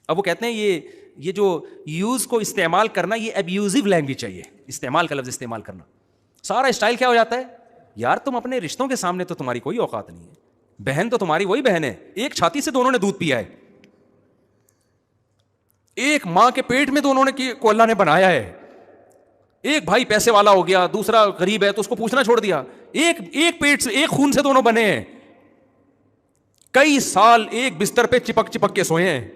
اب وہ کہتے ہیں یہ جو یوز کو استعمال کرنا یہ ابیوزو لینگویج چاہیے, استعمال کا لفظ استعمال کرنا. سارا اسٹائل کیا ہو جاتا ہے, یار تم اپنے رشتوں کے سامنے تو تمہاری کوئی اوقات نہیں ہے, بہن تو تمہاری وہی بہن ہے, ایک چھاتی سے دونوں نے دودھ پیا ہے, ایک ماں کے پیٹ میں دونوں نے کو اللہ نے بنایا ہے. ایک بھائی پیسے والا ہو گیا, دوسرا غریب ہے, تو اس کو پوچھنا چھوڑ دیا. ایک پیٹ سے, ایک خون سے دونوں بنے ہیں, کئی سال ایک بستر پہ چپک چپک کے سوئے ہیں.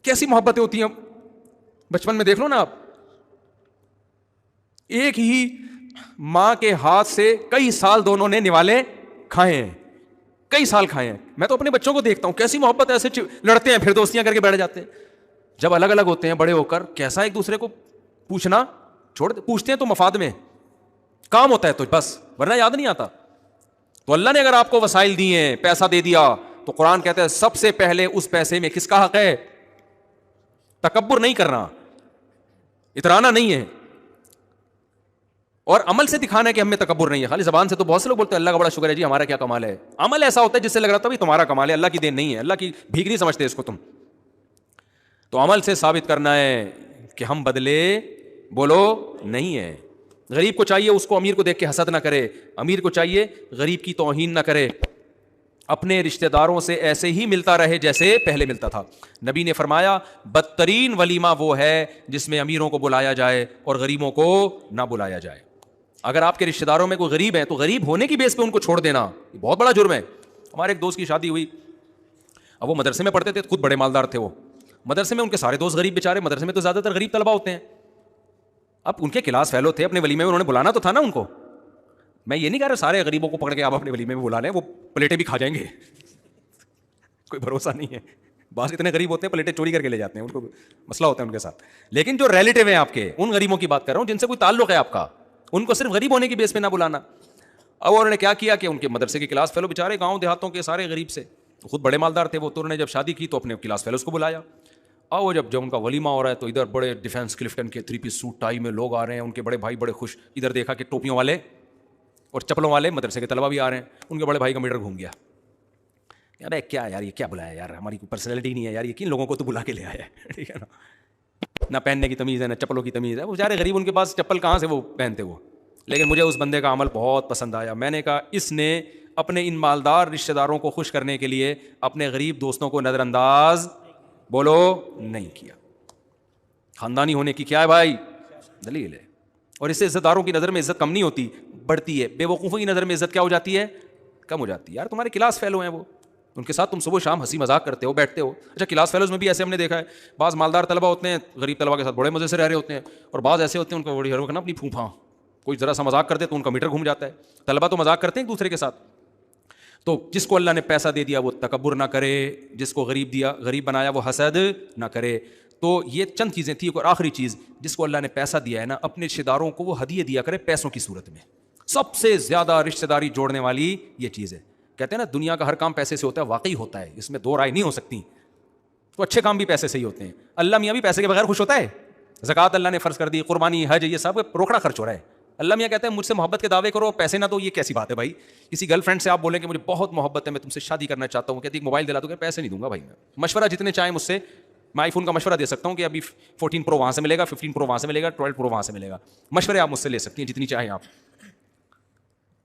کیسی محبتیں ہوتی ہیں بچپن میں, دیکھ لو نا آپ. ایک ہی ماں کے ہاتھ سے کئی سال دونوں نے نوالے کھائے ہیں, کئی سال کھائے ہیں. میں تو اپنے بچوں کو دیکھتا ہوں کیسی محبت, ایسے لڑتے ہیں پھر دوستیاں کر کے بیٹھ جاتے ہیں. جب الگ الگ ہوتے ہیں بڑے ہو کر, کیسا ایک دوسرے کو پوچھنا چھوڑ, پوچھتے ہیں تو مفاد میں کام ہوتا ہے تو بس, ورنہ یاد نہیں آتا. تو اللہ نے اگر آپ کو وسائل دیے ہیں, پیسہ دے دیا, تو قرآن کہتا ہے سب سے پہلے اس پیسے میں کس کا حق ہے؟ تکبر نہیں کرنا, اترانا نہیں ہے, اور عمل سے دکھانا ہے کہ ہم میں تکبر نہیں ہے. خالی زبان سے تو بہت سے لوگ بولتے ہیں اللہ کا بڑا شکر ہے جی ہمارا کیا کمال ہے. عمل ایسا ہوتا ہے جس سے لگ رہا تھا تمہارا کمال ہے, اللہ کی دین نہیں ہے, اللہ کی بھیک نہیں سمجھتے اس کو تم. تو عمل سے ثابت کرنا ہے کہ ہم بدلے بولو نہیں ہے. غریب کو چاہیے اس کو امیر کو دیکھ کے حسد نہ کرے, امیر کو چاہیے غریب کی توہین نہ کرے, اپنے رشتہ داروں سے ایسے ہی ملتا رہے جیسے پہلے ملتا تھا. نبی نے فرمایا بدترین ولیمہ وہ ہے جس میں امیروں کو بلایا جائے اور غریبوں کو نہ بلایا جائے. اگر آپ کے رشتہ داروں میں کوئی غریب ہے تو غریب ہونے کی بیس پہ ان کو چھوڑ دینا یہ بہت بڑا جرم ہے. ہمارے ایک دوست کی شادی ہوئی, اب وہ مدرسے میں پڑھتے تھے, خود بڑے مالدار تھے, وہ مدرسے میں ان کے سارے دوست غریب بیچارے, مدرسے میں تو زیادہ تر غریب طلبہ ہوتے ہیں. اب ان کے کلاس فیلو تھے, اپنے ولیمے میں انہوں نے بلانا تو تھا نا ان کو. میں یہ نہیں کہہ رہا سارے غریبوں کو پکڑ کے آپ اپنے ولیمے میں بلا لیں, وہ پلیٹیں بھی کھا جائیں گے, کوئی بھروسہ نہیں ہے. بعض اتنے غریب ہوتے ہیں پلیٹیں چوری کر کے لے جاتے ہیں, ان کو مسئلہ ہوتا ہے ان کے ساتھ. لیکن جو ریلیٹیو ہیں آپ کے, ان غریبوں کی بات کر رہا ہوں جن سے کوئی تعلق ہے آپ کا, ان کو صرف غریب ہونے کی بیس پہ نہ بلانا. اب انہوں نے کیا کیا کہ ان کے مدرسے کے کلاس فیلو بیچارے گاؤں دیہاتوں کے سارے غریب سے, خود بڑے مالدار تھے وہ, تو انہوں نے جب شادی کی تو اپنے کلاس فیلوز کو بلایا. اور وہ جب ان کا ولیمہ ہو رہا ہے تو ادھر بڑے ڈیفینس کلفٹن کے 3 پیس سوٹ ٹائی میں لوگ آ رہے ہیں, ان کے بڑے بھائی بڑے خوش, ادھر دیکھا کہ ٹوپیوں والے اور چپلوں والے مدرسے کے طلبہ بھی آ رہے ہیں. ان کے بڑے بھائی کا میٹر گھوم گیا, ارے کیا یار یہ کیا بلایا یار, ہماری کوئی پرسنالٹی نہیں ہے یار, یہ کن لوگوں کو تو بلا کے لے آیا ہے, ٹھیک ہے نا, نہ پہننے کی تمیز ہے نہ چپلوں کی تمیز ہے. وہ بیچارے غریب, ان کے پاس چپل کہاں سے وہ پہنتے وہ. لیکن مجھے اس بندے کا عمل بہت پسند آیا. میں نے کہا اس نے اپنے ان مالدار رشتہ داروں کو خوش کرنے کے لیے اپنے غریب دوستوں کو نظر انداز بولو نہیں کیا. خاندانی ہونے کی کیا ہے بھائی دلیل ہے. اور اس سے عزت داروں کی نظر میں عزت کم نہیں ہوتی, بڑھتی ہے. بے وقوفوں کی نظر میں عزت کیا ہو جاتی ہے؟ کم ہو جاتی ہے. یار تمہارے کلاس فیلو ہیں وہ, ان کے ساتھ تم صبح شام ہنسی مذاق کرتے ہو, بیٹھتے ہو. اچھا کلاس فیلوز میں بھی ایسے ہم نے دیکھا ہے, بعض مالدار طلبہ ہوتے ہیں غریب طلبہ کے ساتھ بڑے مزے سے رہ رہے ہوتے ہیں, اور بعض ایسے ہوتے ہیں ان کو بڑی ہر وقت نا اپنی پھوپھا کوئی ذرا سا مذاق کرتے تو ان کا میٹر گھوم جاتا ہے. طلبہ تو مذاق کرتے ہیں ایک دوسرے کے ساتھ. تو جس کو اللہ نے پیسہ دے دیا وہ تکبر نہ کرے, جس کو غریب بنایا وہ حسد نہ کرے. تو یہ چند چیزیں تھیں. اور آخری چیز, جس کو اللہ نے پیسہ دیا ہے نا, اپنے رشتہ داروں کو وہ ہدیے دیا کرے پیسوں کی صورت میں. سب سے زیادہ رشتہ داری جوڑنے والی یہ چیز ہے. کہتے ہیں نا دنیا کا ہر کام پیسے سے ہوتا ہے, واقعی ہوتا ہے, اس میں دو رائے نہیں ہو سکتی. تو اچھے کام بھی پیسے سے ہی ہوتے ہیں. اللہ میاں بھی پیسے کے بغیر خوش ہوتا ہے. زکوٰۃ اللہ نے فرض کر دی, قربانی, حج, یہ سب روکڑا خرچ ہو رہا ہے. اللہ میاں کہتے ہیں مجھ سے محبت کے دعوے کرو, پیسے نہ دو, یہ کیسی بات ہے بھائی. کسی گرل فرینڈ سے آپ بولیں کہ مجھے بہت محبت ہے, میں تم سے شادی کرنا چاہتا ہوں, کہتی ہے موبائل دلا دو, کہ پیسے نہیں دوں گا بھائی. میں مشورہ جتنے چاہیں مجھ سے, میں آئی فون کا مشورہ دے سکتا ہوں کہ ابھی 14 پرو وہاں سے ملے گا, 15 پرو وہاں سے ملے گا, 12 پرو وہاں سے ملے گا. مشورے آپ مجھ سے لے سکتی ہیں جتنی چاہیں آپ.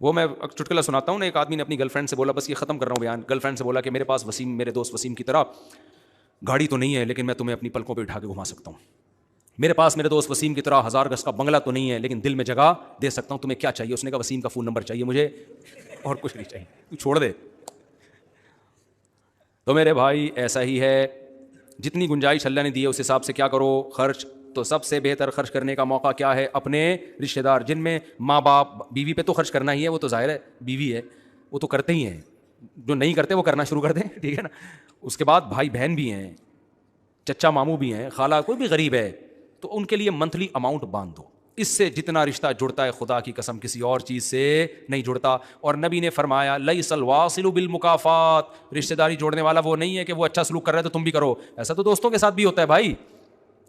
وہ میں چٹکلا سناتا ہوں نا, ایک آدمی نے اپنی گرل فرینڈ سے بولا, بس یہ ختم کر رہا ہوں بیان, گرل فرینڈ سے بولا کہ میرے پاس وسیم, میرے دوست وسیم کی طرح گاڑی تو نہیں ہے لیکن میں تمہیں اپنی پلکوں پہ اٹھا کے گھما سکتا ہوں. میرے پاس میرے دوست وسیم کی طرح 1000 گز کا بنگلہ تو نہیں ہے لیکن دل میں جگہ دے سکتا ہوں. تمہیں کیا چاہیے؟ اس نے کہا وسیم کا فون نمبر چاہیے مجھے, اور کچھ نہیں چاہیے, تو چھوڑ دے. تو میرے بھائی ایسا ہی ہے, جتنی گنجائش اللہ نے دی ہے اس حساب سے کیا کرو خرچ. تو سب سے بہتر خرچ کرنے کا موقع کیا ہے؟ اپنے رشتہ دار, جن میں ماں باپ, بیوی پہ تو خرچ کرنا ہی ہے, وہ تو ظاہر ہے بیوی ہے, وہ تو کرتے ہی ہیں, جو نہیں کرتے وہ کرنا شروع کر دیں, ٹھیک ہے نا. اس کے بعد بھائی بہن بھی ہیں, چچا ماموں بھی ہیں, خالہ, کوئی بھی غریب ہے تو ان کے لیے منتھلی اماؤنٹ باندھ دو. اس سے جتنا رشتہ جڑتا ہے خدا کی قسم کسی اور چیز سے نہیں جڑتا. اور نبی نے فرمایا لیس الواصل بالمکافات, رشتہ داری جوڑنے والا وہ نہیں ہے کہ وہ اچھا سلوک کر رہا ہے تو تم بھی کرو. ایسا تو دوستوں کے ساتھ بھی ہوتا ہے بھائی,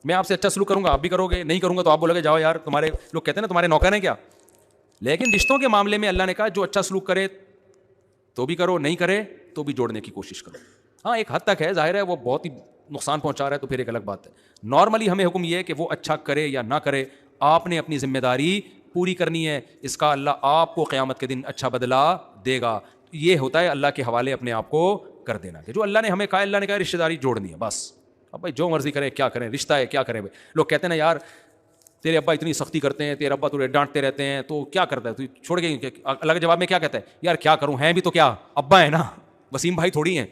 میں آپ سے اچھا سلوک کروں گا آپ بھی کرو گے, نہیں کروں گا تو آپ بولو گے جاؤ یار, تمہارے لوگ کہتے ہیں نا تمہارے نوکر ہیں کیا. لیکن رشتوں کے معاملے میں اللہ نے کہا جو اچھا سلوک کرے تو بھی کرو, نہیں کرے تو بھی جوڑنے کی کوشش کرو. ہاں ایک حد تک ہے, ظاہر ہے وہ بہت ہی نقصان پہنچا رہا ہے تو پھر ایک الگ بات ہے. نارملی ہمیں حکم یہ ہے کہ وہ اچھا کرے یا نہ کرے, آپ نے اپنی ذمہ داری پوری کرنی ہے, اس کا اللہ آپ کو قیامت کے دن اچھا بدلہ دے گا. یہ ہوتا ہے اللہ کے حوالے اپنے آپ کو کر دینا, کہ جو اللہ نے ہمیں کہا, اللہ نے کہا رشتہ داری جوڑنی ہے بس. اب بھائی جو مرضی کریں, کیا کریں, رشتہ ہے, کیا کریں. لوگ کہتے ہیں نا یار تیرے ابا اتنی سختی کرتے ہیں, تیرے ابا تجھے ڈانٹتے رہتے ہیں, تو کیا کرتا ہے تو چھوڑ کے. اللہ کے جواب میں کیا کہتا ہے, یار کیا کروں, ہیں بھی تو کیا ابا ہے نا, وسیم بھائی تھوڑی ہیں,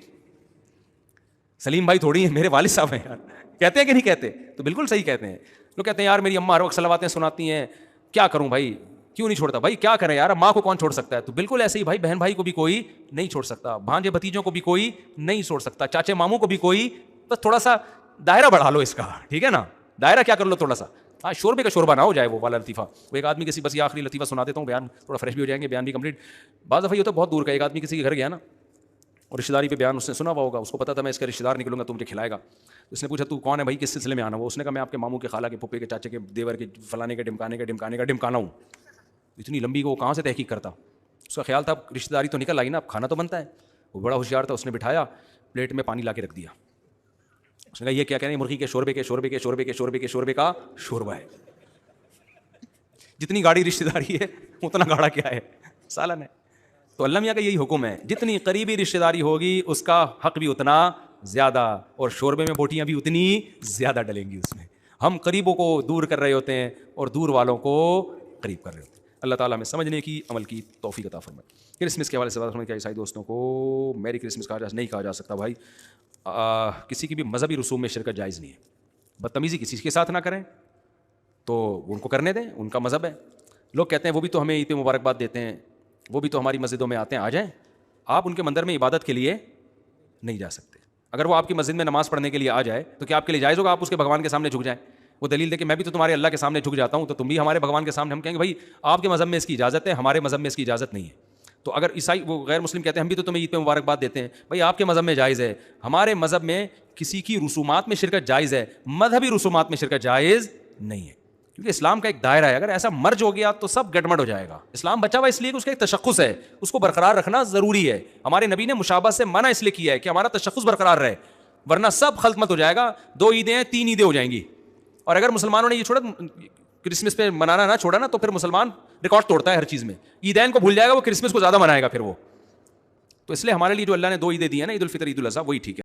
سلیم بھائی تھوڑی ہیں, میرے والد صاحب ہیں یار. کہتے ہیں کہ نہیں کہتے؟ تو بالکل صحیح کہتے ہیں. لوگ کہتے ہیں یار میری اماں ہر وقت صلواتیں سناتی ہیں, کیا کروں بھائی, کیوں نہیں چھوڑتا. بھائی کیا کریں یار, ماں کو کون چھوڑ سکتا ہے. تو بالکل ایسے ہی بھائی بہن بھائی کو بھی کوئی نہیں چھوڑ سکتا, بھانجے بھتیجوں کو بھی کوئی نہیں چھوڑ سکتا, چاچے ماموں کو بھی کوئی. بس تھوڑا سا دائرہ بڑھا لو اس کا, ٹھیک ہے نا, دائرہ کیا کر لو تھوڑا سا. ہاں شوربے کا شوربہ نہ ہو جائے وہ والا لطیفہ. وہ ایک آدمی کسی, بس یہ آخری لطیفہ سنا دیتا ہوں, بیان تھوڑا فریش بھی ہو جائیں گے, بیان بھی کمپلیٹ. بعض دفعہ یہ تو بہت دور کا, ایک آدمی کسی کے گھر گیا نا, اور رشتہ داری پہ بیان اس نے سنا ہوا ہوگا, اس کو پتا تھا میں اس کا رشتہ دار نکلوں گا تو مجھے کھلائے گا. اس نے پوچھا تو کون ہے بھائی, کس سلسلے میں آنا ہوا. اس نے کہا میں آپ کے ماموں کے, خالہ کے, پھپھے کے, چاچے کے, دیور کے, فلانے کے, ڈمکانے کا ڈمکانا ہوں. اتنی لمبی کو وہ کہاں سے تحقیق کرتا. اس کا خیال تھا رشتہ داری تو نکل آئی نا, اب کھانا تو بنتا ہے. وہ بڑا ہوشیار تھا, اس نے بٹھایا, پلیٹ میں پانی لا کے رکھ دیا. اس نے کہا یہ کیا کہہ رہے ہیں, مرغی کے شوربے کے شوربے کے شوربے کے شوربے کے شوربے کا شوربہ ہے. جتنی گاڑی رشتہ داری ہے اتنا گاڑا کیا ہے, سالن ہے. تو اللہ میاں کا یہی حکم ہے, جتنی قریبی رشتہ داری ہوگی اس کا حق بھی اتنا زیادہ, اور شوربے میں بوٹیاں بھی اتنی زیادہ ڈلیں گی اس میں. ہم قریبوں کو دور کر رہے ہوتے ہیں اور دور والوں کو قریب کر رہے ہوتے ہیں. اللہ تعالیٰ ہمیں سمجھنے کی, عمل کی توفیق عطا فرمائے. کرسمس کے حوالے سے بات کرنے کے عیسائی دوستوں کو میری کرسمس نہیں کہا جا سکتا بھائی. کسی کی بھی مذہبی رسوم میں شرکت جائز نہیں ہے. بدتمیزی کسی کے ساتھ نہ کریں, تو ان کو کرنے دیں, ان کا مذہب ہے. لوگ کہتے ہیں وہ بھی تو ہمیں عید پہ مبارکباد دیتے ہیں, وہ بھی تو ہماری مسجدوں میں آتے ہیں, آ جائیں. آپ ان کے مندر میں عبادت کے لیے نہیں جا سکتے. اگر وہ آپ کی مسجد میں نماز پڑھنے کے لیے آ جائے تو کیا آپ کے لیے جائز ہوگا آپ اس کے بھگوان کے سامنے جھک جائیں؟ وہ دلیل دے کہ میں بھی تو تمہارے اللہ کے سامنے جھک جاتا ہوں, تو تم بھی ہمارے بھگوان کے سامنے. ہم کہیں گے بھائی آپ کے مذہب میں اس کی اجازت ہے, ہمارے مذہب میں اس کی اجازت نہیں ہے. تو اگر عیسائی, وہ غیر مسلم کہتے ہیں ہم بھی تو تمہیں عید پہ مبارکباد دیتے ہیں, بھائی آپ کے مذہب میں جائز ہے, ہمارے مذہب میں کسی کی رسومات میں شرکت جائز ہے, مذہبی رسومات میں شرکت جائز نہیں ہے. کیونکہ اسلام کا ایک دائرہ ہے, اگر ایسا مرج ہو گیا تو سب گڑمڑ ہو جائے گا. اسلام بچا ہوا اس لیے کہ اس کا ایک تشخص ہے, اس کو برقرار رکھنا ضروری ہے. ہمارے نبی نے مشابہ سے منع اس لیے کیا ہے کہ ہمارا تشخص برقرار رہے, ورنہ سب خلط مت ہو جائے گا. 2 عیدیں ہیں, 3 عیدیں ہو جائیں گی. اور اگر مسلمانوں نے یہ چھوڑا, کرسمس پہ منانا نہ چھوڑا نا, تو پھر مسلمان ریکارڈ توڑتا ہے ہر چیز میں. عیدین کو بھول جائے گا, وہ کرسمس کو زیادہ منائے گا پھر وہ. تو اس لیے ہمارے لیے جو اللہ نے 2 عیدیں دی ہیں نا, عید الفطر, عید الاضحیٰ, وہی ٹھیک ہے.